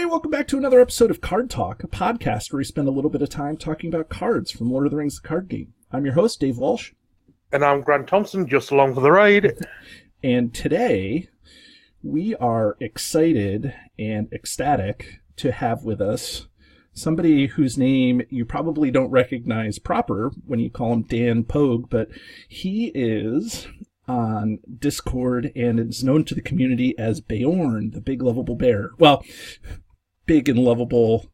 Welcome back to another episode of Card Talk, a podcast where we spend a little bit of time talking about cards from Lord of the Rings, the card game. I'm your host, Dave Walsh. And I'm Grant Thompson, just along for the ride. And today, we are excited and ecstatic to have with us somebody whose name you probably don't recognize proper when you call him Dan Poage, but he is on Discord and is known to the community as Beorn, the big lovable bear. Well, big and lovable,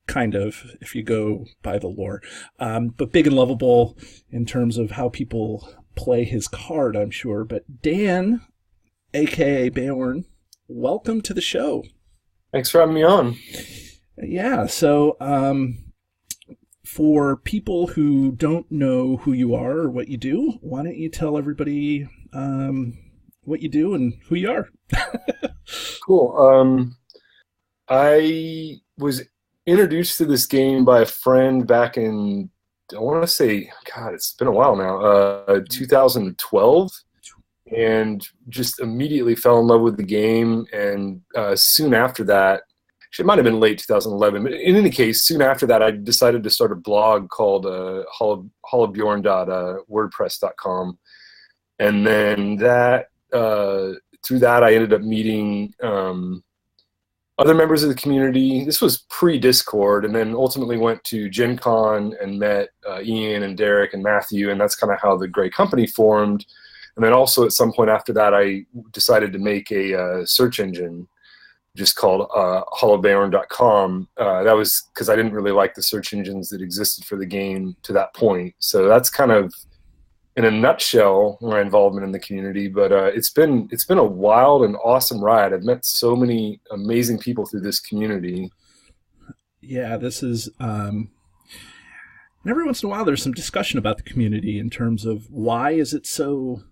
kind of, if you go by the lore. But big and lovable in terms of how people play his card, I'm sure. But Dan, a.k.a. Beorn, welcome to the show. Thanks for having me on. Yeah, so for people who don't know who you are or what you do, why don't you tell everybody what you do and who you are? Cool. I was introduced to this game by a friend back in, I want to say, God, it's been a while now, 2012, and just immediately fell in love with the game. And soon after that, actually, it might have been late 2011, but in any case, soon after that, I decided to start a blog called hallofbeorn.wordpress.com. And then that through that, I ended up meeting other members of the community. This was pre-Discord, and then ultimately went to Gen Con and met Ian and Derek and Matthew, and that's kind of how the Grey Company formed. And then also at some point after that, I decided to make a search engine just called hallofbeorn.com. That was because I didn't really like the search engines that existed for the game to that point. So that's kind of, in a nutshell, my involvement in the community. But it's been a wild and awesome ride. I've met so many amazing people through this community. Yeah, this is and every once in a while there's some discussion about the community in terms of why is it so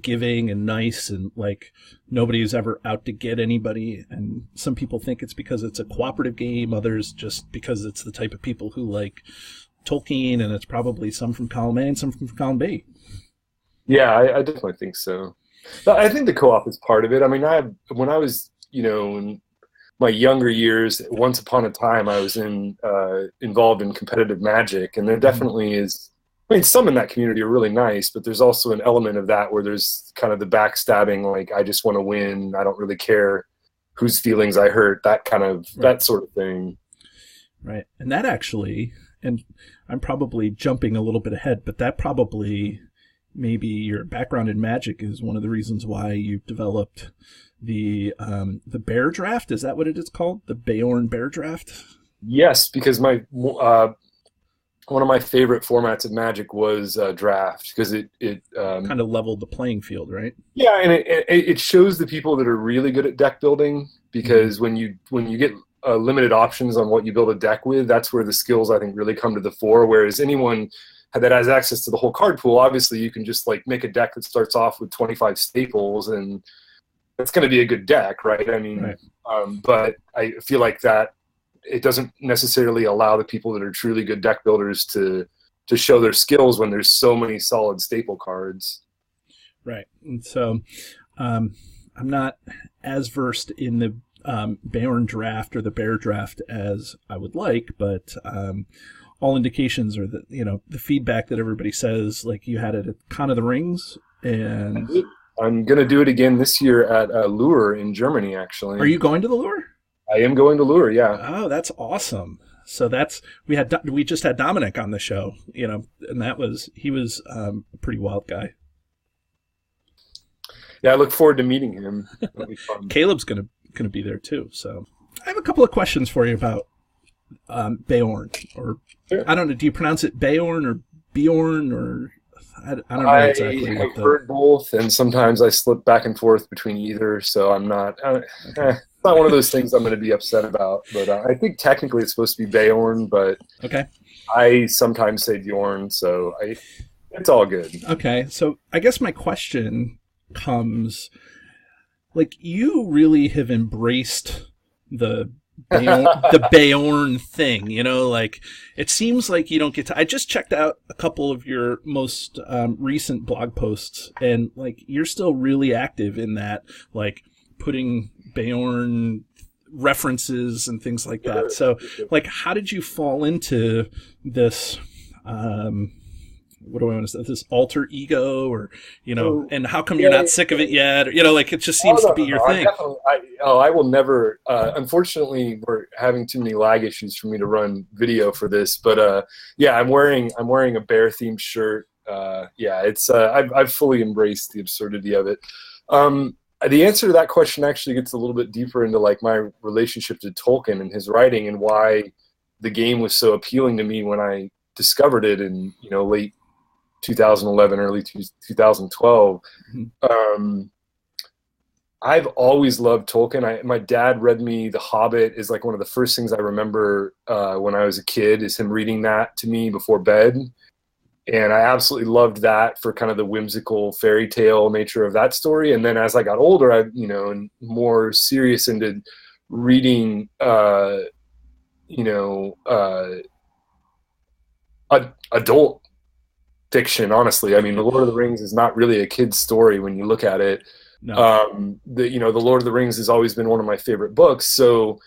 giving and nice, and like nobody's ever out to get anybody. And some people think it's because it's a cooperative game, others just because it's the type of people who like Tolkien, and it's probably some from column A and some from column B. Yeah, I definitely think so. But I think the co-op is part of it. I mean, when I was, in my younger years, once upon a time, I was involved in competitive Magic, and there definitely is. I mean, some in that community are really nice, but there's also an element of that where there's kind of the backstabbing, like I just want to win, I don't really care whose feelings I hurt, that kind of that sort of thing. Right, and that actually. And I'm probably jumping a little bit ahead, but that probably, maybe your background in Magic is one of the reasons why you've developed the Bear Draft. Is that what it is called? The Beorn Bear Draft? Yes, because my one of my favorite formats of Magic was Draft, because it kind of leveled the playing field, right? Yeah, and it shows the people that are really good at deck building, because when you get limited options on what you build a deck with, that's where the skills, I think, really come to the fore. Whereas anyone that has access to the whole card pool, obviously you can just like make a deck that starts off with 25 staples, and that's going to be a good deck, right? I mean, right. But I feel like that it doesn't necessarily allow the people that are truly good deck builders to show their skills when there's so many solid staple cards. Right. And so I'm not as versed in the Beorn Draft or the Bear Draft as I would like, but all indications are that, the feedback that everybody says, like you had it at Con of the Rings, and I'm going to do it again this year at LOTR in Germany, actually. Are you going to the LOTR? I am going to LOTR, yeah. Oh, that's awesome. So we just had Dominic on the show, and he was a pretty wild guy. Yeah, I look forward to meeting him. That'll be fun. Caleb's going to be there too. So I have a couple of questions for you about Beorn, or sure. I don't know. Do you pronounce it Beorn or Beorn, or I don't know exactly. I've heard both, and sometimes I slip back and forth between either. So I'm not. It's not one of those things I'm going to be upset about. But I think technically it's supposed to be Beorn, but okay. I sometimes say Bjorn, so it's all good. Okay, so I guess my question comes, like, you really have embraced the the Beorn thing, like it seems like you don't get to. I just checked out a couple of your most recent blog posts, and like you're still really active in that, like putting Beorn references and things like that. So, like, how did you fall into this? What do I want to say? This alter ego, or and how come you're not sick of it yet? Or, like it just seems to be your thing. I will never. Unfortunately, we're having too many lag issues for me to run video for this. But yeah, I'm wearing a bear themed shirt. Yeah, it's I've fully embraced the absurdity of it. The answer to that question actually gets a little bit deeper into like my relationship to Tolkien and his writing, and why the game was so appealing to me when I discovered it in late 2011, early 2012. I've always loved Tolkien. My dad read me The Hobbit. Is like one of the first things I remember when I was a kid, is him reading that to me before bed. And I absolutely loved that for kind of the whimsical fairy tale nature of that story. And then as I got older, and more serious into reading, adult fiction, honestly. I mean, The Lord of the Rings is not really a kid's story when you look at it. No. The Lord of the Rings has always been one of my favorite books. So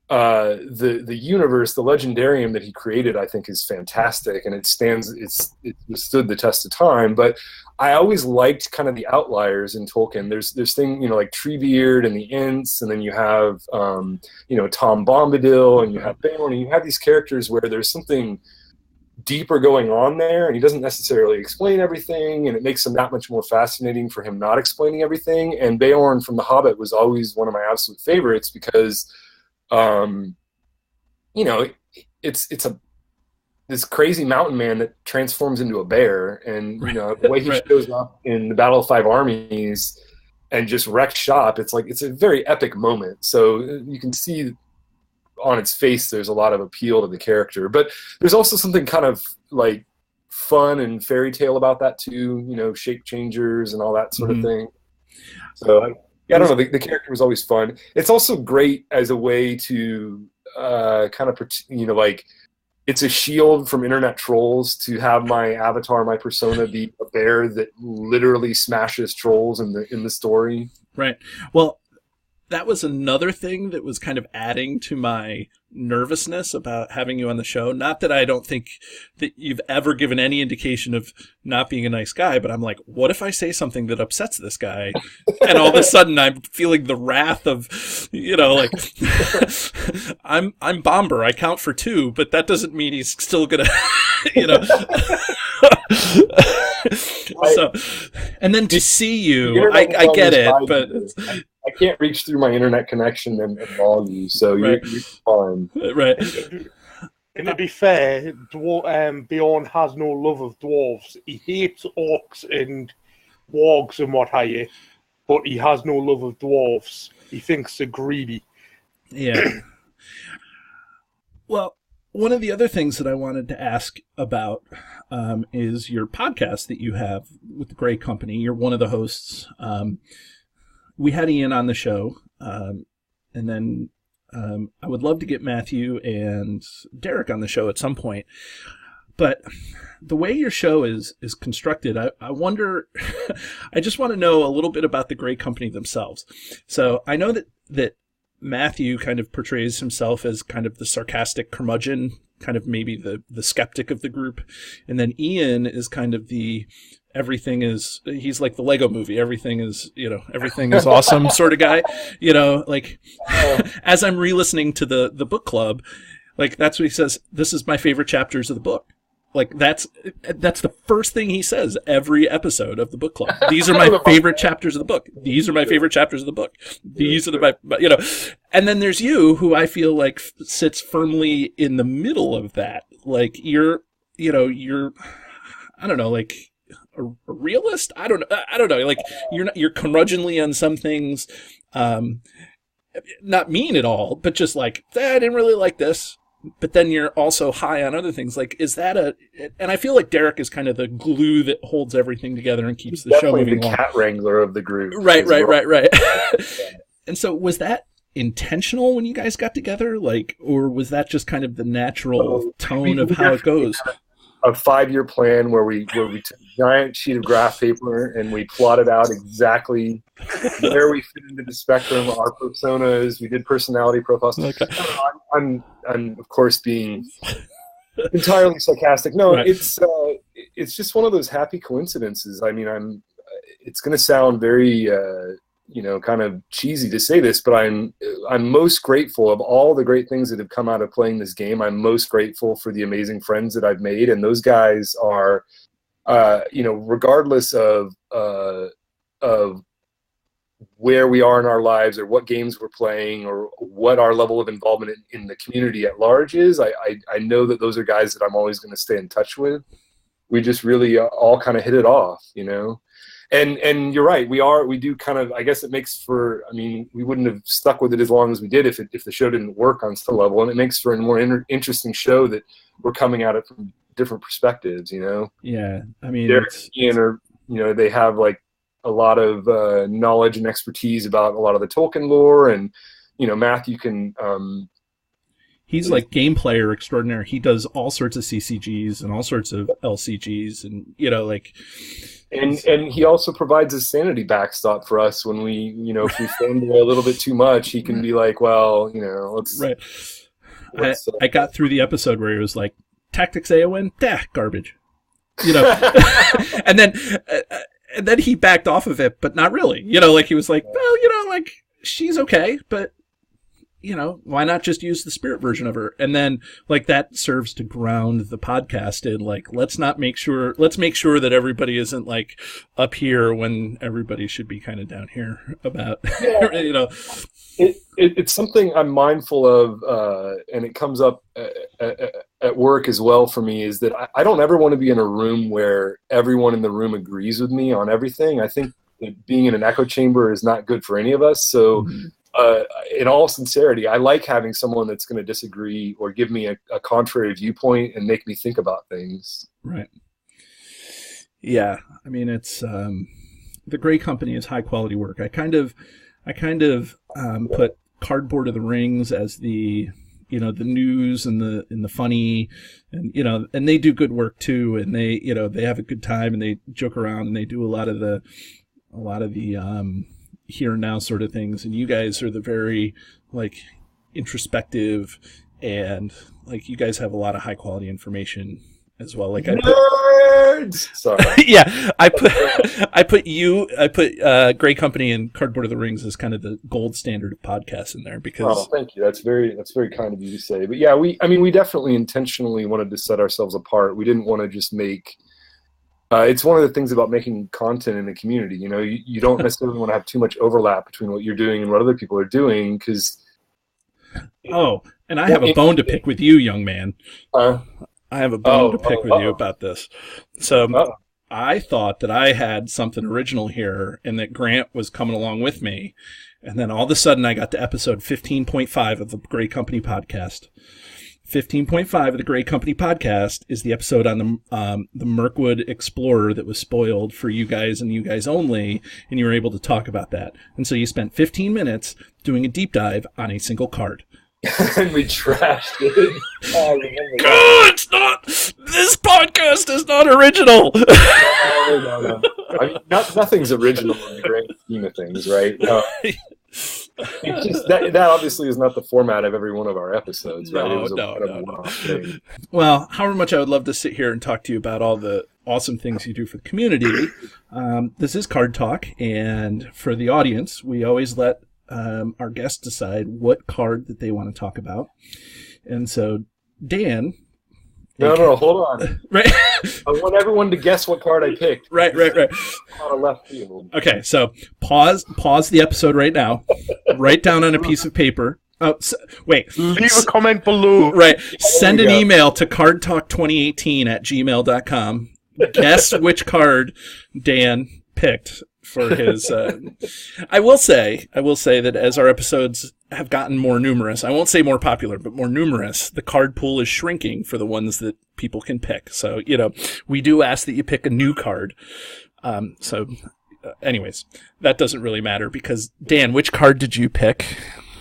the universe, the legendarium that he created, I think is fantastic, and it stood the test of time. But I always liked kind of the outliers in Tolkien. There's things, like Treebeard and the Ents, and then you have Tom Bombadil, and you have Beorn, and you have these characters where there's something deeper going on there, and he doesn't necessarily explain everything, and it makes him that much more fascinating for him not explaining everything. And Beorn from The Hobbit was always one of my absolute favorites because it's this crazy mountain man that transforms into a bear, and the way he shows up in the Battle of Five Armies and just wrecks shop, it's a very epic moment. So you can see on its face there's a lot of appeal to the character, but there's also something kind of like fun and fairy tale about that too, shape changers and all that sort of thing. So I don't know, the character was always fun. It's also great as a way to kind of like it's a shield from internet trolls to have my avatar, my persona, be a bear that literally smashes trolls in the story. Right. Well, that was another thing that was kind of adding to my nervousness about having you on the show. Not that I don't think that you've ever given any indication of not being a nice guy, but I'm like, what if I say something that upsets this guy? And all of a sudden I'm feeling the wrath of, like, I'm Bomber. I count for 2, but that doesn't mean he's still gonna, So, and then to see you, I get it, but I can't reach through my internet connection and log you, so you're fine. Right. And to be fair, Beorn has no love of dwarves. He hates orcs and wargs and what have you, but he has no love of dwarves. He thinks they're greedy. Yeah. Well, one of the other things that I wanted to ask about is your podcast that you have with the Grey Company. You're one of the hosts. We had Ian on the show, and then I would love to get Matthew and Derek on the show at some point. But the way your show is constructed, I wonder, I just want to know a little bit about the Grey Company themselves. So I know that Matthew kind of portrays himself as kind of the sarcastic curmudgeon, kind of maybe the skeptic of the group. And then Ian is kind of he's like the Lego movie. Everything is awesome sort of guy, like as I'm re-listening to the book club, like that's what he says. This is my favorite chapters of the book. Like that's the first thing he says every episode of the book club. These are my favorite chapters of the book. These are my favorite chapters of the book. These are my and then there's you, who I feel like sits firmly in the middle of that. Like you're I don't know, like a realist. I don't know. Like you're curmudgeonly on some things, not mean at all, but just like I didn't really like this. But then you're also high on other things. Like, is that and I feel like Derek is kind of the glue that holds everything together and keeps the show moving along. Definitely the cat wrangler of the group. Right. And so was that intentional when you guys got together? Like, or was that just kind of the natural tone of how it goes? A 5-year plan where we took a giant sheet of graph paper and we plotted out exactly where we fit into the spectrum, our personas. We did personality profiles. Okay. I'm of course being entirely sarcastic. No, right. It's just one of those happy coincidences. I mean, it's going to sound very kind of cheesy to say this, but I'm most grateful of all the great things that have come out of playing this game. I'm most grateful for the amazing friends that I've made, and those guys are, regardless of where we are in our lives or what games we're playing or what our level of involvement in the community at large is, I know that those are guys that I'm always going to stay in touch with. We just really all kind of hit it off, And you're right, we do kind of, I guess it makes for, I mean, we wouldn't have stuck with it as long as we did if the show didn't work on some level, and it makes for a more interesting show that we're coming at it from different perspectives, Yeah, I mean, Derek and Ian they have like a lot of knowledge and expertise about a lot of the Tolkien lore, and Matthew can. He's like game player extraordinaire. He does all sorts of CCGs and all sorts of LCGs, and And he also provides a sanity backstop for us when we, if we fanboy a little bit too much, he can be like, well, let's. Right. I got through the episode where he was like, Tactics AON, garbage. and then he backed off of it, but not really. Like he was like, well, she's okay, but why not just use the spirit version of her? And then like that serves to ground the podcast in like, let's make sure that everybody isn't like up here when everybody should be kind of down here about, It's something I'm mindful of, and it comes up at work as well for me, is that I don't ever want to be in a room where everyone in the room agrees with me on everything. I think that being in an echo chamber is not good for any of us. So, in all sincerity, I like having someone that's going to disagree or give me a contrary viewpoint and make me think about things. Right. Yeah. I mean, it's the Grey Company is high quality work. I kind of put Cardboard of the Rings as the the news and the funny, and and they do good work too, and they they have a good time and they joke around and they do a lot of the here and now sort of things, and you guys are the very like introspective, and like you guys have a lot of high quality information as well. Like nerds. Sorry. Yeah, I put Grey Company and Cardboard of the Rings as kind of the gold standard of podcasts in there because. Oh, thank you. That's very kind of you to say. But yeah, we definitely intentionally wanted to set ourselves apart. We didn't want to just make. It's one of the things about making content in the community. You don't necessarily want to have too much overlap between what you're doing and what other people are doing, because. Oh, and I have a bone to pick with you, young man. I have a bone to pick with you about this. So I thought that I had something original here, and that Grant was coming along with me, and then all of a sudden I got to episode 15.5 of the Grey Company podcast. 15.5 of the Grey Company podcast is the episode on the Mirkwood Explorer that was spoiled for you guys and you guys only, and you were able to talk about that. And so you spent 15 minutes doing a deep dive on a single card. And we trashed it. It's not. This podcast is not original. No. I mean, nothing's original in the grand scheme of things, right? It's just that obviously is not the format of every one of our episodes, right? No. Well, however much I would love to sit here and talk to you about all the awesome things you do for the community. This is Card Talk, and for the audience, we always let our guests decide what card that they want to talk about. And so, Dan. No, hold on. Right. I want everyone to guess what card I picked. Right. Out of left field. Okay, so pause the episode right now. Write down on a piece of paper. Oh, wait. Leave a comment below. Right. Send an email to cardtalk2018@gmail.com. Guess which card Dan picked for his. I will say that as our episodes have gotten more numerous, I won't say more popular, but more numerous, the card pool is shrinking for the ones that people can pick. So, we do ask that you pick a new card. Anyways, that doesn't really matter because, Dan, which card did you pick?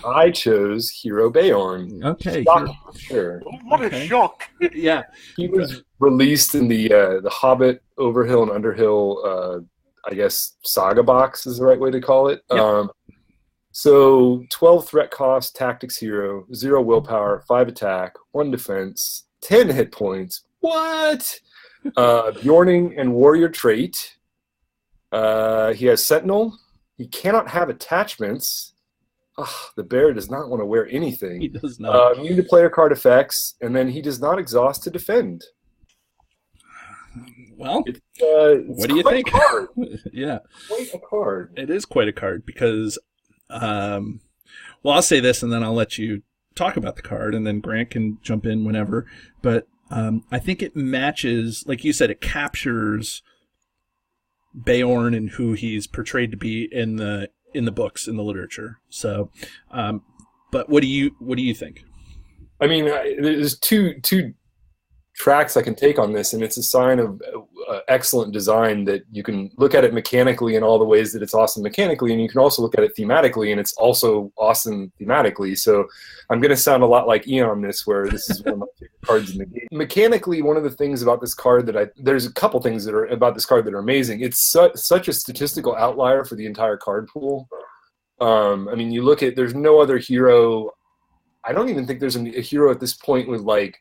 I chose Hero Beorn. Okay. Shocking, for sure. What a shock! Yeah. He was released in the Hobbit Overhill and Underhill, I guess Saga box is the right way to call it. Yep. So 12 threat cost, tactics hero, 0 willpower, 5 attack, 1 defense, 10 hit points. What? Bjorning and warrior trait. He has Sentinel. He cannot have attachments. The bear does not want to wear anything. He does not. Immune to player card effects, and then he does not exhaust to defend. Well, it's what do you think? Yeah. Quite a card. It is quite a card because, well, I'll say this and then I'll let you talk about the card and then Grant can jump in whenever. But I think it matches, like you said, it captures Beorn and who he's portrayed to be in the books, in the literature. So, but what do you think? I mean, there's two tracks I can take on this, and it's a sign of excellent design that you can look at it mechanically in all the ways that it's awesome mechanically, and you can also look at it thematically, and it's also awesome thematically. So I'm going to sound a lot like Ian on this, where this is one of my favorite cards in the game. Mechanically, one of the things about this card there's a couple things that are about this card that are amazing. It's such a statistical outlier for the entire card pool. I mean, you look at, there's no other hero. I don't even think there's a hero at this point with like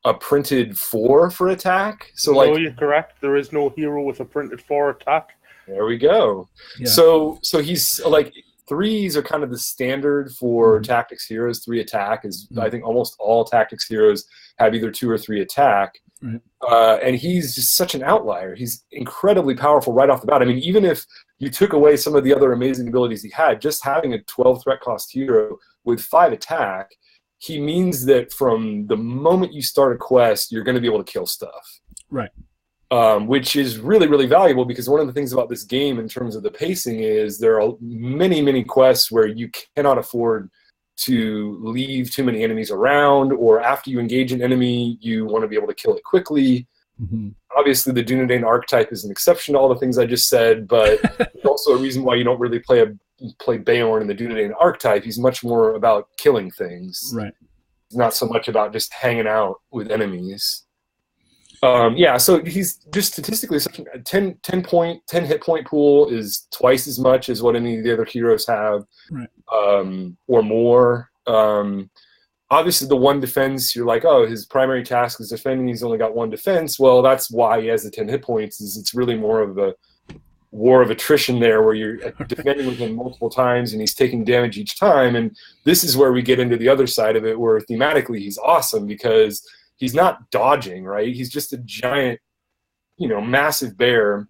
a printed 4 for attack. So no, you're correct. There is no hero with a printed 4 attack. There we go. Yeah. So he's like 3s are kind of the standard for tactics heroes. 3 attack is I think almost all tactics heroes have either 2 or 3 attack. And he's just such an outlier. He's incredibly powerful right off the bat. I mean, even if you took away some of the other amazing abilities he had, just having a 12 threat cost hero with 5 attack, he means that from the moment you start a quest, you're going to be able to kill stuff. Right. Which is really, really valuable, because one of the things about this game in terms of the pacing is there are many, many quests where you cannot afford to leave too many enemies around, or after you engage an enemy, you want to be able to kill it quickly. Mm-hmm. Obviously, the Dunedain archetype is an exception to all the things I just said, but there's also a reason why you don't really play Beorn in the Dunedain archetype. He's much more about killing things. Right. Not so much about just hanging out with enemies. So he's just statistically such a 10 hit point pool is twice as much as what any of the other heroes have, right. Or more. Obviously, the 1 defense, you're like, oh, his primary task is defending. He's only got 1 defense. Well, that's why he has the 10 hit points. Is it's really more of a war of attrition there, where you're defending with him multiple times and he's taking damage each time. And this is where we get into the other side of it, where thematically he's awesome because he's not dodging, right? He's just a giant, massive bear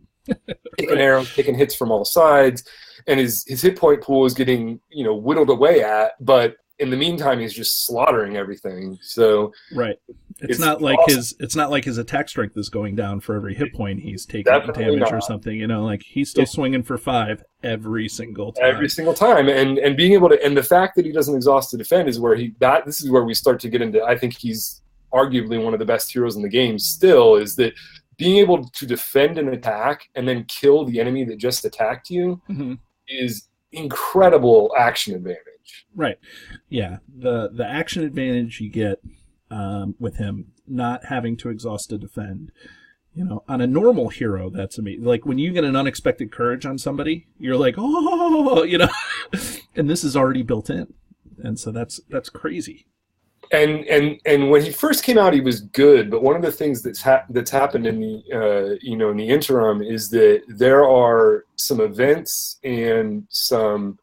taking arrows, taking hits from all sides, and his hit point pool is getting, whittled away at, but in the meantime he's just slaughtering everything. So right. It's not like awesome. his attack strength is going down for every hit point he's taking damage or something, like he's still swinging for 5 every single time. And being able to, and the fact that he doesn't exhaust to defend is where this is where we start to get into, I think he's arguably one of the best heroes in the game still, is that being able to defend an attack and then kill the enemy that just attacked you is incredible action advantage. Right. Yeah. The action advantage you get with him not having to exhaust to defend. On a normal hero, that's amazing. Like when you get an unexpected courage on somebody, you're like, oh, and this is already built in. And so that's crazy. And when he first came out, he was good. But one of the things that's happened in the in the interim is that there are some events and some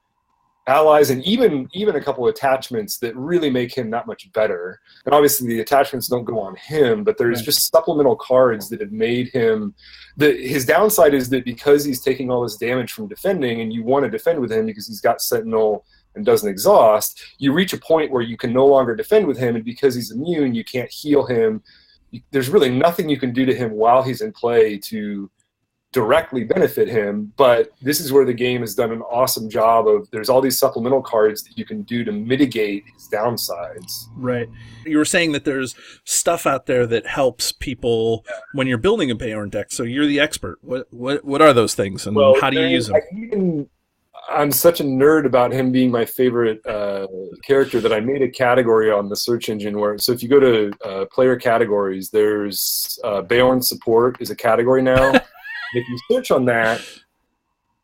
allies and even a couple of attachments that really make him that much better. And obviously the attachments don't go on him, but there's just supplemental cards that have made him. His downside is that because he's taking all this damage from defending, and you want to defend with him because he's got Sentinel and doesn't exhaust, you reach a point where you can no longer defend with him, and because he's immune, you can't heal him. There's really nothing you can do to him while he's in play to directly benefit him. But this is where the game has done an awesome job of, there's all these supplemental cards that you can do to mitigate his downsides. Right. You were saying that there's stuff out there that helps people when you're building a Beorn deck, so you're the expert. What are those things, and how do you use them? I'm such a nerd about him being my favorite character that I made a category on the search engine where, so if you go to player categories, there's Beorn support is a category now. If you search on that,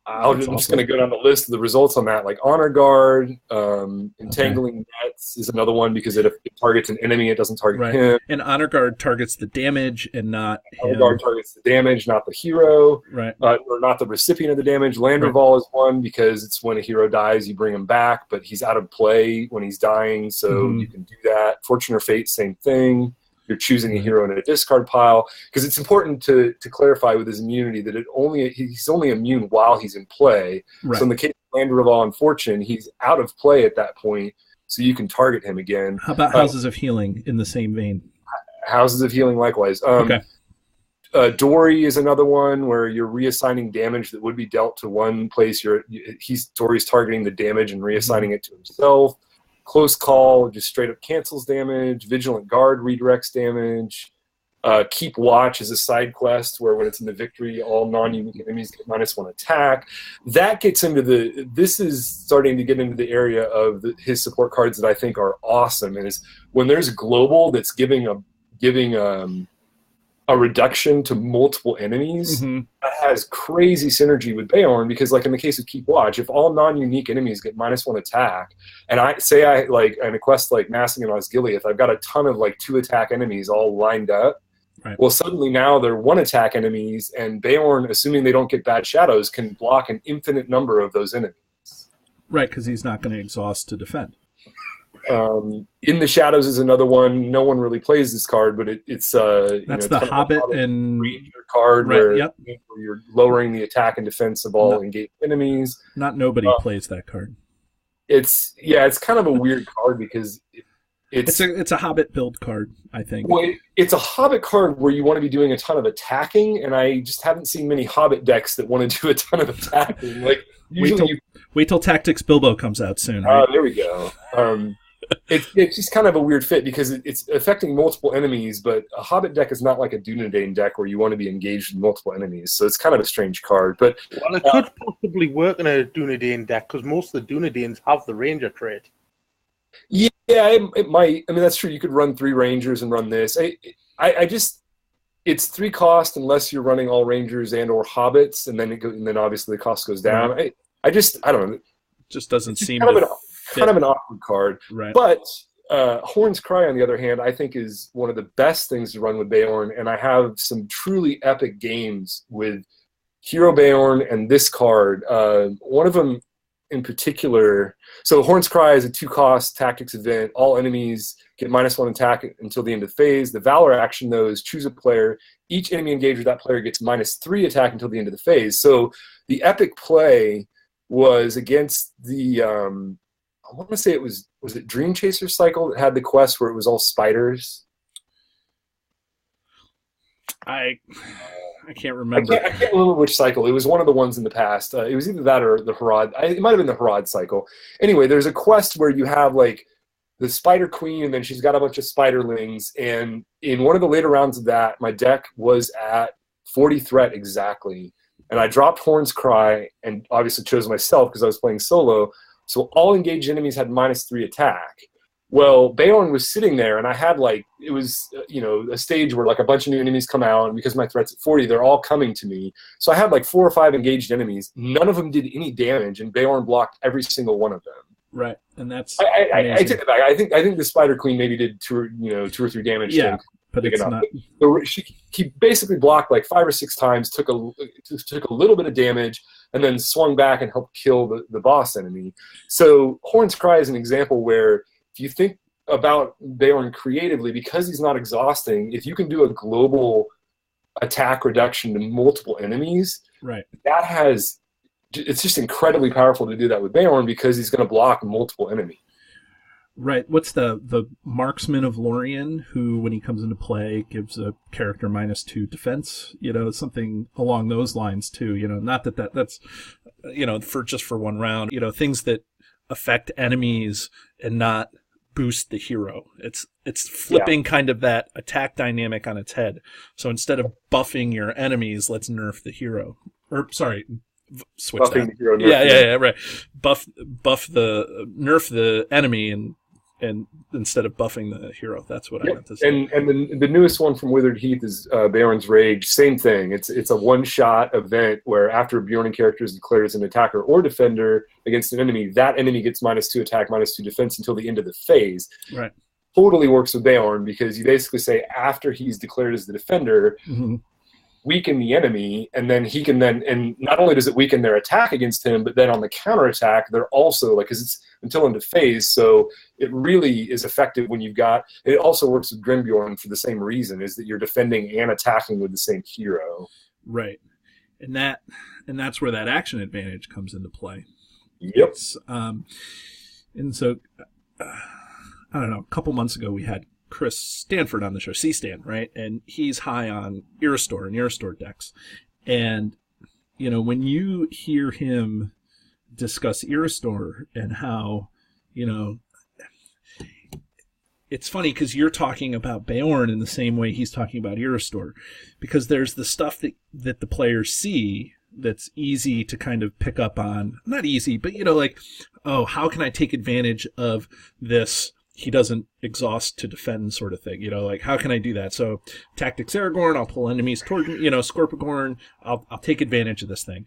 I'm just going to go down the list of the results on that. Like Honor Guard, Entangling Nets is another one because if it targets an enemy, it doesn't target him. And Honor Guard targets the damage and not him. Honor Guard targets the damage, not the hero. Right. Or not the recipient of the damage. Landreval is one because it's when a hero dies, you bring him back, but he's out of play when he's dying, so you can do that. Fortune or Fate, same thing. You're choosing a hero in a discard pile because it's important to clarify with his immunity that he's only immune while he's in play. Right. So in the case of Landreval and Fortune, he's out of play at that point, so you can target him again. How about Houses of Healing in the same vein? Houses of Healing, likewise. Dory is another one where you're reassigning damage that would be dealt to one place. Dory's targeting the damage and reassigning it to himself. Close Call just straight up cancels damage. Vigilant Guard redirects damage. Keep Watch is a side quest where when it's in the victory, all non-unique enemies get -1 attack. That gets into this is starting to get into the area of his support cards that I think are awesome. And is when there's global that's giving a reduction to multiple enemies, that has crazy synergy with Beorn because, like in the case of Keep Watch, if all non-unique enemies get -1 attack, and I like in a quest like Massing and Osgiliath, I've got a ton of like 2 attack enemies all lined up. Right. Well, suddenly now they're 1 attack enemies, and Beorn, assuming they don't get bad shadows, can block an infinite number of those enemies. Right, because he's not going to exhaust to defend. In the Shadows is another one. No one really plays this card, but it's that's the Hobbit and Ranger card where you're lowering the attack and defense of all engaged enemies. Not nobody plays that card. It's kind of a weird card because it's a Hobbit build card, I think. Well, it's a Hobbit card where you want to be doing a ton of attacking, and I just haven't seen many Hobbit decks that want to do a ton of attacking. Like wait till Tactics Bilbo comes out soon. Right? There we go. It's just kind of a weird fit because it's affecting multiple enemies, but a Hobbit deck is not like a Dunedain deck where you want to be engaged in multiple enemies, so it's kind of a strange card. But it could possibly work in a Dunedain deck because most of the Dunedains have the Ranger trait. Yeah, it might. I mean, that's true. You could run 3 Rangers and run this. I just it's 3 cost unless you're running all Rangers and or Hobbits, and then obviously the cost goes down. Right. I don't know. It just doesn't seem kind of an awkward card. Right. But Horn's Cry, on the other hand, I think is one of the best things to run with Beorn, and I have some truly epic games with Hero Beorn and this card. One of them in particular, so Horn's Cry is a 2-cost tactics event. All enemies get -1 attack until the end of phase. The Valor action, though, is choose a player. Each enemy engaged with that player gets -3 attack until the end of the phase. So the epic play was against the I want to say was it Dream Chaser cycle that had the quest where it was all spiders? I can't remember. I can't remember which cycle. It was one of the ones in the past. It was either that or the Harad. It might have been the Harad cycle. Anyway, there's a quest where you have like the Spider Queen, and then she's got a bunch of spiderlings. And in one of the later rounds of that, my deck was at 40 threat exactly. And I dropped Horn's Cry and obviously chose myself because I was playing solo. So all engaged enemies had -3 attack. Well, Beorn was sitting there, and I had it was a stage where a bunch of new enemies come out, and because my threat's at 40, they're all coming to me. So I had 4 or 5 engaged enemies. None of them did any damage, and Beorn blocked every single one of them. Right, and that's I take it back. I think the Spider Queen maybe did 2 or 3 damage. Yeah, but it's not. He basically blocked 5 or 6 times, took a little bit of damage, and then swung back and helped kill the boss enemy. So Horn's Cry is an example where if you think about Beorn creatively, because he's not exhausting, if you can do a global attack reduction to multiple enemies, right, it's just incredibly powerful to do that with Beorn because he's going to block multiple enemies. Right. What's the Marksman of Lorien, who, when he comes into play, gives a character -2 defense? Something along those lines too. Not that's for one round. Things that affect enemies and not boost the hero. It's flipping kind of that attack dynamic on its head. So instead of buffing your enemies, let's nerf the hero. Or sorry, switch Buffing that. the hero, Yeah, right. Buff nerf the enemy and instead of buffing the hero. That's what I meant to say. And the newest one from Withered Heath is Beorn's Rage. Same thing. It's a one-shot event where after a Beorn character is declared as an attacker or defender against an enemy, that enemy gets -2 attack, -2 defense until the end of the phase. Right. Totally works with Beorn because you basically say after he's declared as the defender, weaken the enemy, and then he can and not only does it weaken their attack against him, but then on the counterattack, they're also because it's until end of phase, so it really is effective when you've got, it also works with Grimbeorn for the same reason, is that you're defending and attacking with the same hero. Right. And that's where that action advantage comes into play. Yep. And so, I don't know, a couple months ago we had Chris Stanford on the show, C-Stan, right? And he's high on Irrestore and Irrestore decks. And, when you hear him discuss Irrestore and how, it's funny because you're talking about Beorn in the same way he's talking about Irrestore, because there's the stuff that the players see that's easy to kind of pick up on. Not easy, but, oh, how can I take advantage of this? He doesn't exhaust to defend sort of thing, how can I do that? So Tactics Aragorn, I'll pull enemies toward me, Scorpigorn, I'll take advantage of this thing.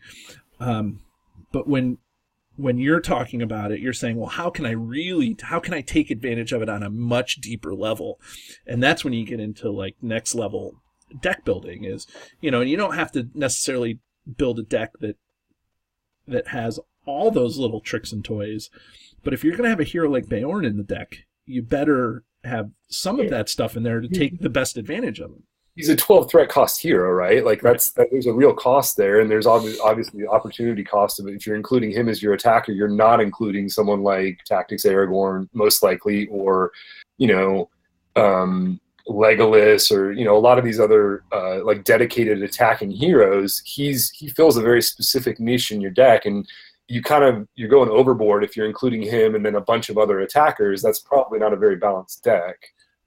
But when you're talking about it, you're saying, well, how can I take advantage of it on a much deeper level? And that's when you get into like next level deck building is, and you don't have to necessarily build a deck that has all those little tricks and toys. But if you're going to have a hero like Beorn in the deck, you better have some of that stuff in there to take the best advantage of him. He's a 12 threat cost hero, right? Like there's a real cost there, and there's obviously the opportunity cost of it. If you're including him as your attacker, you're not including someone like Tactics Aragorn, most likely, or Legolas, or a lot of these other like dedicated attacking heroes. He fills a very specific niche in your deck, and you're going overboard if you're including him and then a bunch of other attackers. That's probably not a very balanced deck.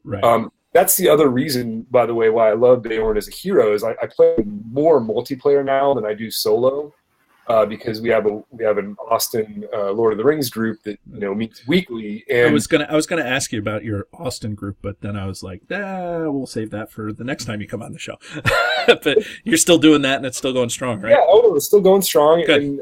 Right. That's the other reason, by the way, why I love Beorn as a hero is I play more multiplayer now than I do solo, because we have an Austin Lord of the Rings group that meets weekly. And I was gonna ask you about your Austin group, but then I was like, we'll save that for the next time you come on the show. But you're still doing that, and it's still going strong, right? Yeah, it's still going strong. Good.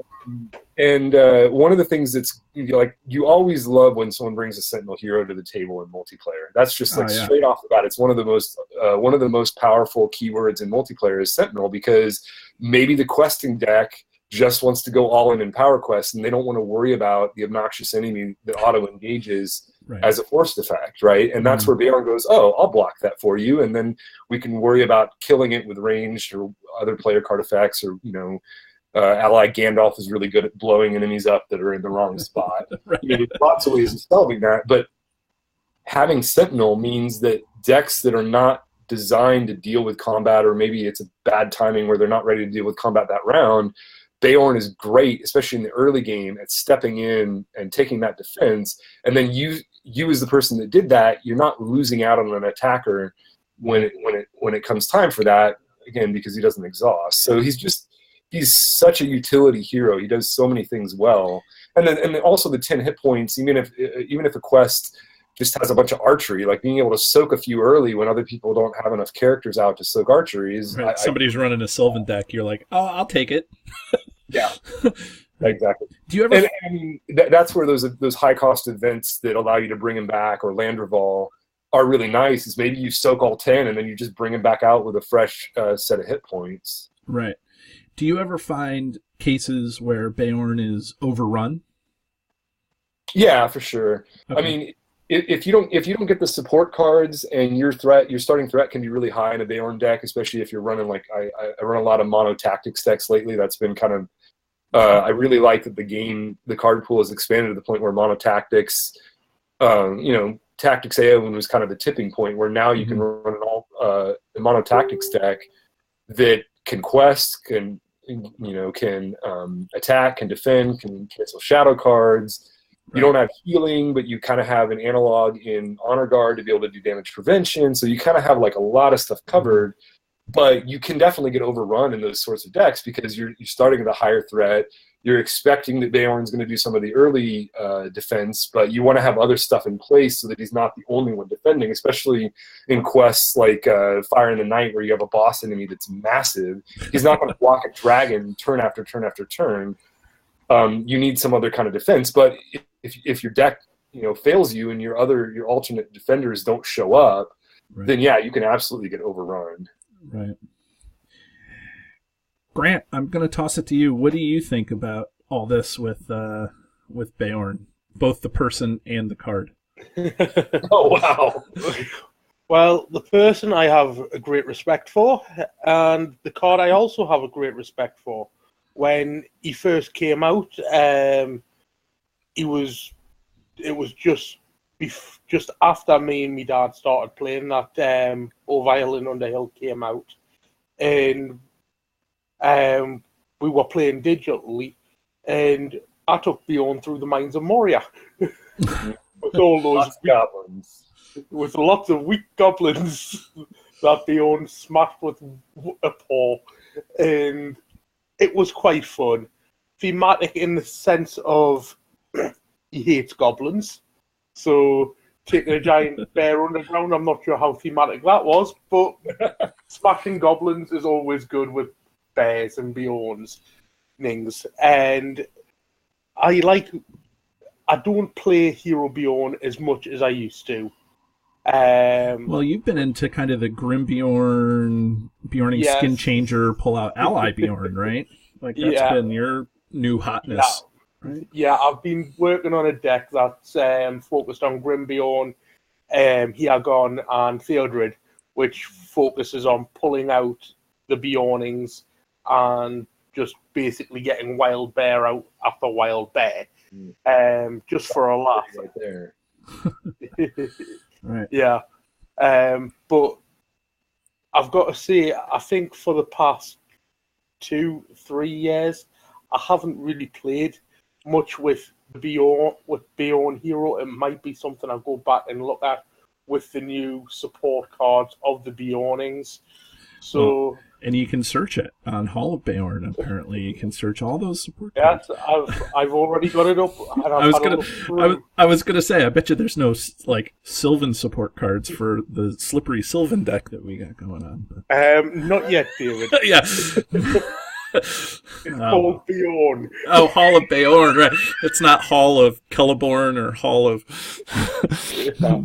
And one of the things that's you always love when someone brings a Sentinel hero to the table in multiplayer. That's just straight off the bat. It's one of the most powerful keywords in multiplayer is Sentinel, because maybe the questing deck just wants to go all in Power Quest, and they don't want to worry about the obnoxious enemy that auto engages as a forced effect, right? And that's where Beorn goes, oh, I'll block that for you, and then we can worry about killing it with ranged or other player card effects, or Ally Gandalf is really good at blowing enemies up that are in the wrong spot. Right. There's lots of ways of solving that, but having Sentinel means that decks that are not designed to deal with combat, or maybe it's a bad timing where they're not ready to deal with combat that round, Beorn is great, especially in the early game, at stepping in and taking that defense. And then you as the person that did that, you're not losing out on an attacker when it comes time for that, again, because he doesn't exhaust. So he's such a utility hero. He does so many things well. And then also the 10 hit points, even if a quest just has a bunch of archery, like being able to soak a few early when other people don't have enough characters out to soak archery is right. Somebody's running a Sylvan deck, you're like, oh, I'll take it. Yeah. Exactly. Do you ever? And I mean, that's where those high cost events that allow you to bring him back, or land revolve, are really nice. Is maybe you soak all 10 and then you just bring him back out with a fresh set of hit points. Right. Do you ever find cases where Beorn is overrun? Yeah, for sure. Okay. I mean, if you don't get the support cards, and your starting threat can be really high in a Beorn deck, especially if you're running I run a lot of mono tactics decks lately. That's been kind of I really like that the card pool has expanded to the point where mono tactics, Tactics Aeon was kind of the tipping point where now you can run a mono tactics deck that can quest, can attack, can defend, can cancel shadow cards. You don't have healing, but you kind of have an analog in Honor Guard to be able to do damage prevention. So you kind of have like a lot of stuff covered but you can definitely get overrun in those sorts of decks because you're starting with a higher threat. You're expecting that Beorn's going to do some of the early defense, but you want to have other stuff in place so that he's not the only one defending, especially in quests like Fire in the Night where you have a boss enemy that's massive. He's not going to block a dragon turn after turn after turn. You need some other kind of defense, but if your deck fails you and your alternate defenders don't show up, then yeah, you can absolutely get overrun. Right. Grant, I'm going to toss it to you. What do you think about all this with Beorn, both the person and the card? Oh, wow. Well, the person I have a great respect for, and the card I also have a great respect for. When he first came out, it was just after me and my dad started playing that Ovile and Underhill came out, and we were playing digitally, and I took Beorn through the Mines of Moria with all those goblins, with lots of weak goblins that Beorn smashed with a paw, and it was quite fun. Thematic in the sense of he hates goblins, so taking a giant bear underground, I'm not sure how thematic that was, but smashing goblins is always good with bears and Beorns things. And I don't play Hero Beorn as much as I used to. Well, you've been into kind of the Grim Beorning Skin Changer pull out ally Beorn, right? Like that's been your new hotness. Right? Yeah, I've been working on a deck that's focused on Grim Beorn, Hiagon, and Theodred, which focuses on pulling out the Beornings and just basically getting Wild Bear out after Wild Bear, just for a laugh. Right there. Right. Yeah. But I've got to say, I think for the past 2-3 years, I haven't really played much with Beorn Hero. It might be something I'll go back and look at with the new support cards of the Beornings. So, and you can search it on Hall of Beorn. Apparently, you can search all those support cards. Yes, I've already got it up. And I was gonna say, I bet you there's no like Sylvan support cards for the slippery Sylvan deck that we got going on. But. Not yet, David. Yeah. It's called Beorn. Oh, Hall of Beorn, right? It's not Hall of Celeborn or Hall of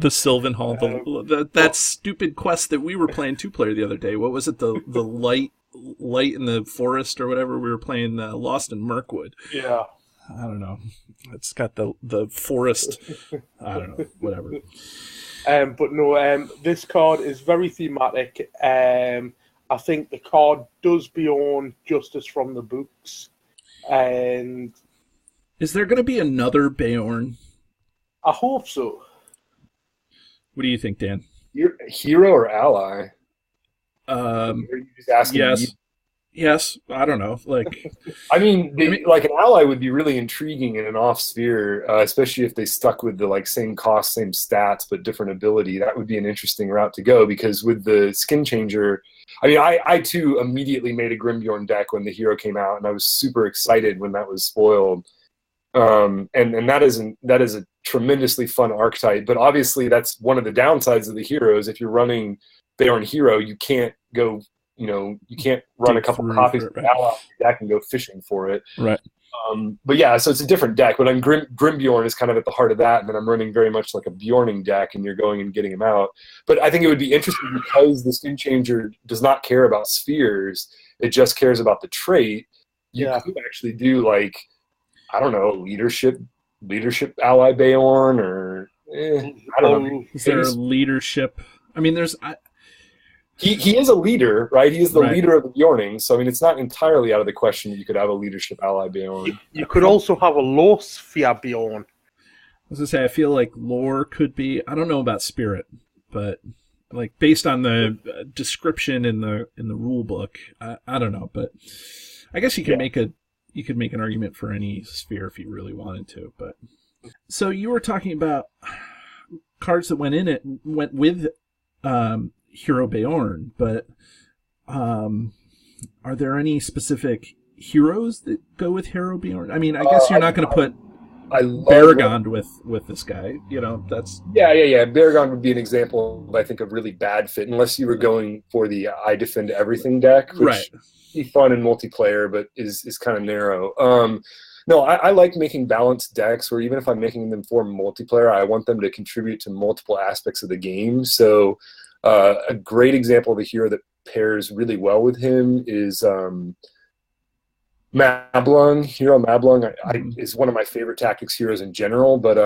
the Sylvan Hall. That stupid quest that we were playing 2-player the other day. What was it? The light in the forest or whatever. We were playing Lost in Mirkwood. Yeah. I don't know. It's got the forest. I don't know. Whatever. But no. This card is very thematic. I think the card does Beorn justice from the books. And is there going to be another Beorn? I hope so. What do you think, Dan? You're hero or ally? Are you just asking me? Yes. I don't know. Like, like an ally would be really intriguing in an off sphere, especially if they stuck with the same cost, same stats, but different ability. That would be an interesting route to go because with the skin changer. I too immediately made a Grimbeorn deck when the hero came out, and I was super excited when that was spoiled. And that is a tremendously fun archetype, but obviously that's one of the downsides of the heroes. If you're running Beorn Hero, you can't go, you can't run a couple copies of the ally deck and go fishing for it. Right. But yeah, so it's a different deck. But Grimbeorn is kind of at the heart of that, and then I'm running very much like a Beorning deck, and you're going and getting him out. But I think it would be interesting because the Skin Changer does not care about spheres; it just cares about the trait. You could actually do I don't know, leadership ally Beorn, or I don't know. Is there a leadership? There's. He is a leader, right? He is the leader of the Beorning, so it's not entirely out of the question that you could have a leadership ally Beorn. You could also have a lore sphere Beorn. I was gonna say, I feel like lore could be. I don't know about spirit, but based on the description in the rule book, I don't know. But I guess you could make an argument for any sphere if you really wanted to. But so you were talking about cards that went with Hero Beorn, but are there any specific heroes that go with Hero Beorn? I mean, I guess you're not going to put Baragond with this guy. You know, that's yeah. Baragond would be an example of, I think, a really bad fit, unless you were going for the I defend everything deck, which right. be fun in multiplayer, but is kind of narrow. No, I like making balanced decks where even if I'm making them for multiplayer, I want them to contribute to multiple aspects of the game. So a great example of a hero that pairs really well with him is Mablung. Hero Mablung is one of my favorite tactics heroes in general, but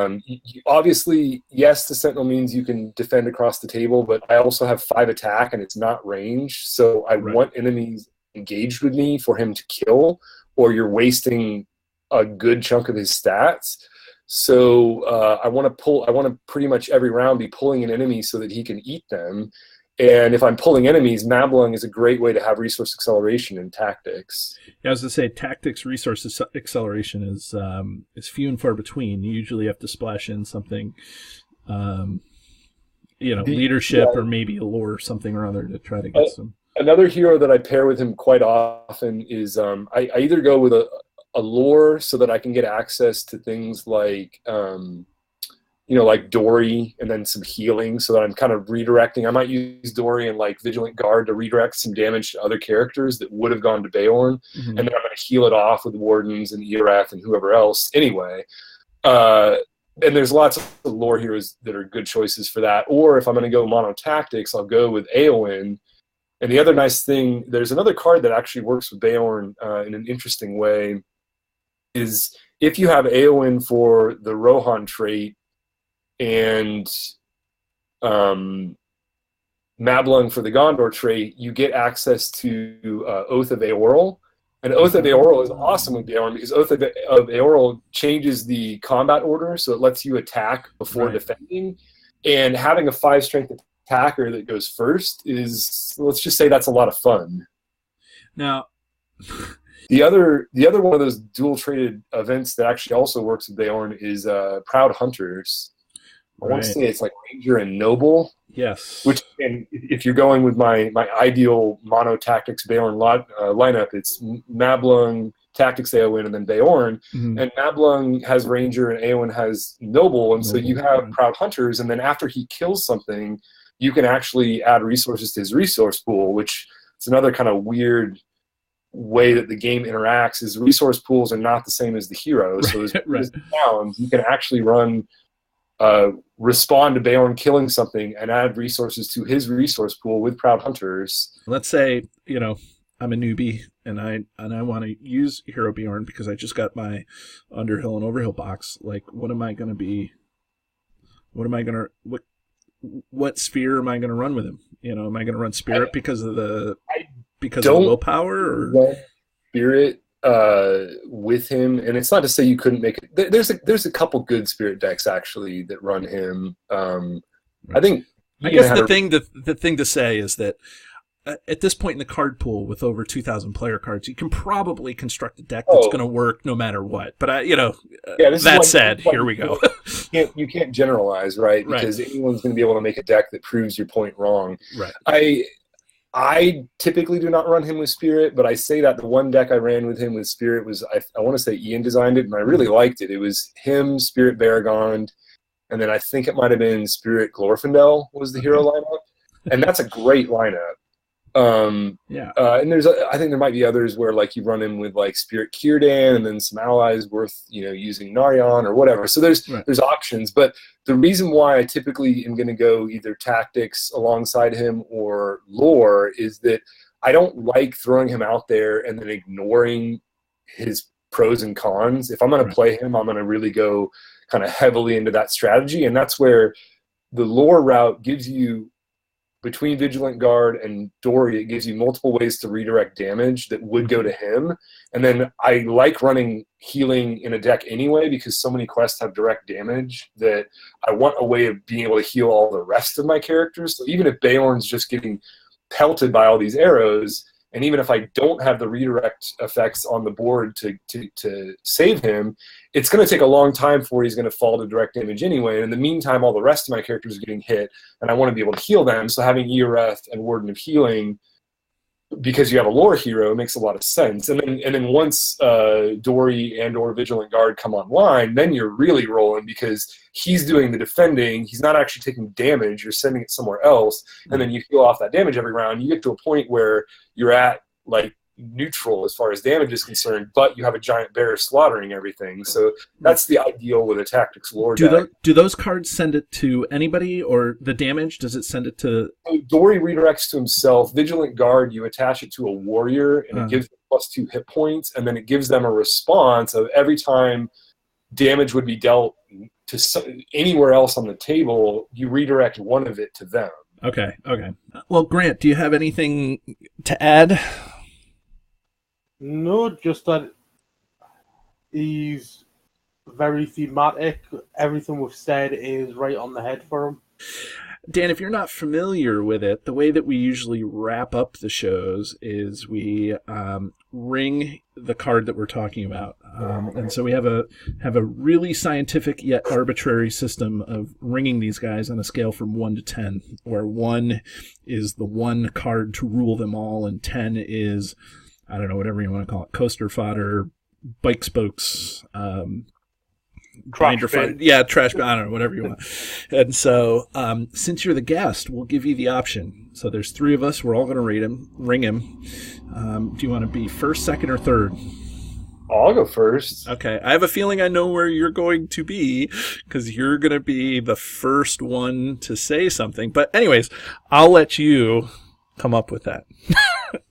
obviously, yes, the Sentinel means you can defend across the table, but I also have 5 attack and it's not range, so I want enemies engaged with me for him to kill, or you're wasting a good chunk of his stats. So I want to pretty much every round be pulling an enemy so that he can eat them. And if I'm pulling enemies, Mablung is a great way to have resource acceleration in tactics. Yeah, I was going to say, tactics resource acceleration is few and far between. You usually have to splash in something, leadership or maybe a lore or something or other to try to get some. Another hero that I pair with him quite often is I either go with a lore so that I can get access to things like like Dory and then some healing, so that I'm kind of redirecting. I might use Dory and like Vigilant Guard to redirect some damage to other characters that would have gone to Beorn, and then I'm going to heal it off with Wardens and Erath and whoever else anyway. And there's lots of lore heroes that are good choices for that. Or if I'm going to go mono tactics, I'll go with Eowyn. And the other nice thing, there's another card that actually works with Beorn in an interesting way, is if you have Eowyn for the Rohan trait and Mablung for the Gondor trait, you get access to Oath of Eorl. And Oath of Eorl is awesome with Beorn because Oath of Eorl changes the combat order, so it lets you attack before defending. And having a 5 strength attacker that goes first is, let's just say, that's a lot of fun. Now, the other one of those dual traded events that actually also works with Beorn is Proud Hunters. I want to say it's like Ranger and Noble. Yes. Which, and if you're going with my ideal mono tactics Beorn lineup, it's Mablung, Tactics Eowyn, and then Beorn. And Mablung has Ranger and Eowyn has Noble, and so you have Proud Hunters, and then after he kills something, you can actually add resources to his resource pool, which is another kind of weird way that the game interacts. Is resource pools are not the same as the heroes. So as sounds, you can actually respond to Beorn killing something and add resources to his resource pool with Proud Hunters. Let's say, I'm a newbie and I want to use Hero Beorn because I just got my Underhill and Overhill box. Like, what sphere am I going to run with him? Am I going to run Spirit because of the willpower? Or Spirit with him, and it's not to say you couldn't make it. There's a couple good Spirit decks actually that run him. I think. I guess the thing to say is that at this point in the card pool, with over 2,000 player cards, you can probably construct a deck that's going to work no matter what. But that said, here we go. You can't generalize, right? Because anyone's going to be able to make a deck that proves your point wrong. Right. I typically do not run him with Spirit, but I say that the one deck I ran with him with Spirit was, I want to say Ian designed it, and I really liked it. It was him, Spirit Baragond, and then I think it might have been Spirit Glorfindel was the hero lineup. And that's a great lineup. And I think there might be others where like you run him with like Spirit Círdan and then some allies worth using Narion or whatever. So there's options, but the reason why I typically am going to go either tactics alongside him or lore is that I don't like throwing him out there and then ignoring his pros and cons. If I'm going to play him, I'm going to really go kind of heavily into that strategy, and that's where the lore route gives you, between Vigilant Guard and Dory, it gives you multiple ways to redirect damage that would go to him. And then I like running healing in a deck anyway because so many quests have direct damage that I want a way of being able to heal all the rest of my characters. So even if Beorn's just getting pelted by all these arrows, and even if I don't have the redirect effects on the board to save him, it's going to take a long time before he's going to fall to direct damage anyway. And in the meantime, all the rest of my characters are getting hit, and I want to be able to heal them. So having Erath and Warden of Healing because you have a lore hero, it makes a lot of sense. And then once Dory and or Vigilant Guard come online, then you're really rolling because he's doing the defending. He's not actually taking damage. You're sending it somewhere else, and then you heal off that damage every round. You get to a point where you're at like neutral as far as damage is concerned, but you have a giant bear slaughtering everything. So that's the ideal with a tactics lore deck. Do those cards send it to anybody, or the damage, does it send it to... Dory redirects to himself. Vigilant Guard, you attach it to a warrior, and it gives them +2 hit points, and then it gives them a response of every time damage would be dealt to anywhere else on the table, you redirect one of it to them. Okay. Well, Grant, do you have anything to add? No, just that he's very thematic. Everything we've said is right on the head for him. Dan, if you're not familiar with it, the way that we usually wrap up the shows is we ring the card that we're talking about. And so we have a really scientific yet arbitrary system of ringing these guys on a scale from 1 to 10, where 1 is the one card to rule them all, and 10 is... I don't know, whatever you want to call it, coaster fodder, bike spokes, grinder fodder. Yeah, trash bin, I don't know, whatever you want. And so, since you're the guest, we'll give you the option. So there's 3 of us. We're all going to ring him. Do you want to be first, second, or third? I'll go first. Okay. I have a feeling I know where you're going to be, because you're going to be the first one to say something. But anyways, I'll let you come up with that.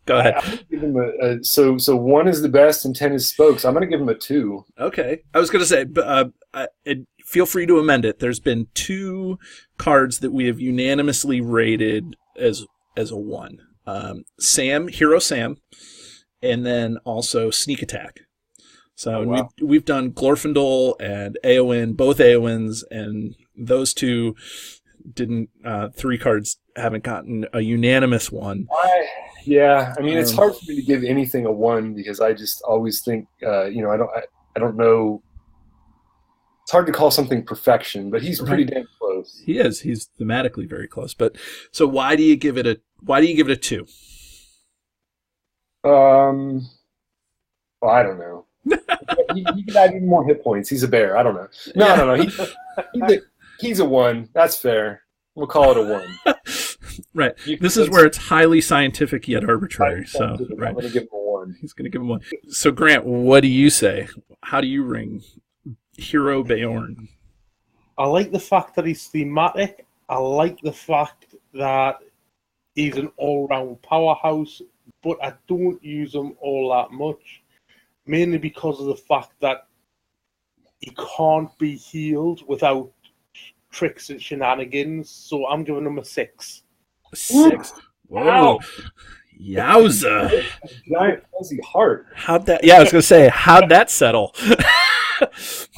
Go ahead. I'm gonna give him so 1 is the best and 10 is spokes. I'm going to give him a 2. Okay. I was going to say, feel free to amend it. There's been 2 cards that we have unanimously rated as a 1. Hero Sam, and then also Sneak Attack. So wow. we've done Glorfindel and Eowyn, both Eowyn's, and those 2 didn't. 3 cards haven't gotten a unanimous one. Yeah, I mean, it's hard for me to give anything a 1 because I just always think, I don't know. It's hard to call something perfection, but he's pretty damn close. He is. He's thematically very close. But so why do you give it a 2? Well, I don't know. he could add even more hit points. He's a bear. I don't know. No. He's a 1. That's fair. We'll call it a 1. Right. This is where it's highly scientific yet arbitrary. So, right. I'm going to give him a 1. He's going to give him 1. So, Grant, what do you say? How do you ring Hero Beorn? I like the fact that he's thematic. I like the fact that he's an all-round powerhouse, but I don't use him all that much, mainly because of the fact that he can't be healed without tricks and shenanigans. So I'm giving him a 6. 6. Whoa. Ow. Yowza. Giant fuzzy heart. I was going to say, how'd that settle?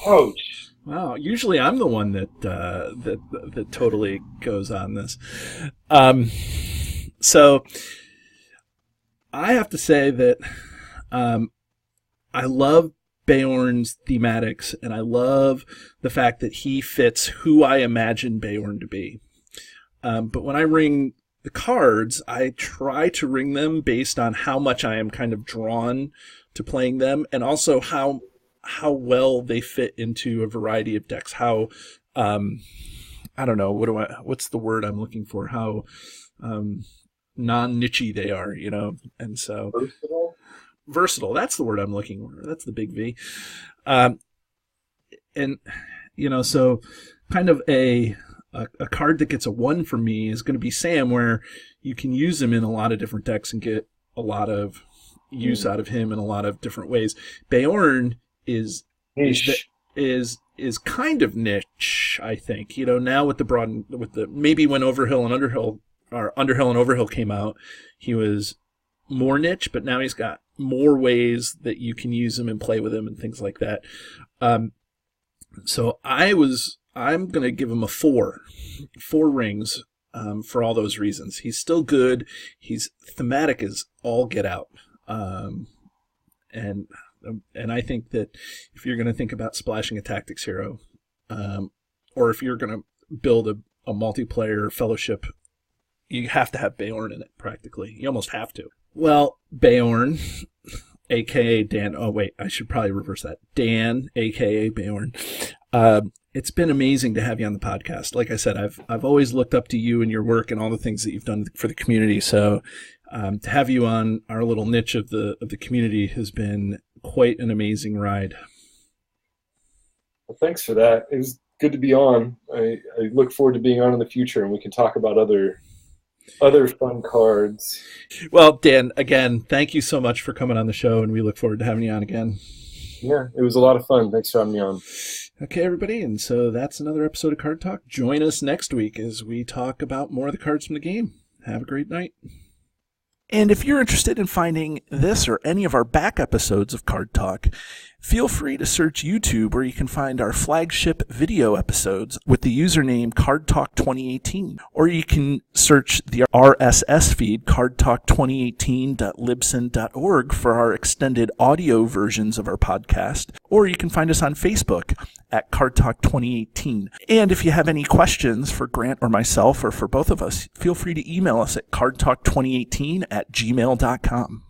Ouch. Wow. Usually I'm the one that totally goes on this. So I have to say that I love Beorn's thematics, and I love the fact that he fits who I imagine Beorn to be. But when I ring the cards, I try to ring them based on how much I am kind of drawn to playing them, and also how well they fit into a variety of decks. How I don't know, what's the word I'm looking for? How non-niche they are, and so versatile. That's the word I'm looking for. That's the big V. And so kind of a card that gets a 1 for me is going to be Sam, where you can use him in a lot of different decks and get a lot of use out of him in a lot of different ways. Beorn is kind of niche, I think. Now with the maybe when Underhill and Overhill came out, he was more niche, but now he's got more ways that you can use him and play with him and things like that. So I'm going to give him a 4 rings for all those reasons. He's still good. He's thematic as all get out. And I think that if you're going to think about splashing a tactics hero, or if you're going to build a multiplayer fellowship, you have to have Beorn in it, practically. You almost have to. Well, Beorn, a.k.a. Dan. Oh, wait, I should probably reverse that. Dan, a.k.a. Beorn. It's been amazing to have you on the podcast. Like I said, I've always looked up to you and your work and all the things that you've done for the community. So to have you on our little niche of the community has been quite an amazing ride. Well, thanks for that. It was good to be on. I look forward to being on in the future, and we can talk about other fun cards. Well, Dan, again, thank you so much for coming on the show, and we look forward to having you on again. Yeah, it was a lot of fun. Thanks for having me on. Okay, everybody, and so that's another episode of Card Talk. Join us next week as we talk about more of the cards from the game. Have a great night. And if you're interested in finding this or any of our back episodes of Card Talk, feel free to search YouTube where you can find our flagship video episodes with the username Card Talk 2018. Or you can search the RSS feed, cardtalk2018.libsyn.org, for our extended audio versions of our podcast. Or you can find us on Facebook at Card Talk 2018. And if you have any questions for Grant or myself or for both of us, feel free to email us at cardtalk2018@gmail.com.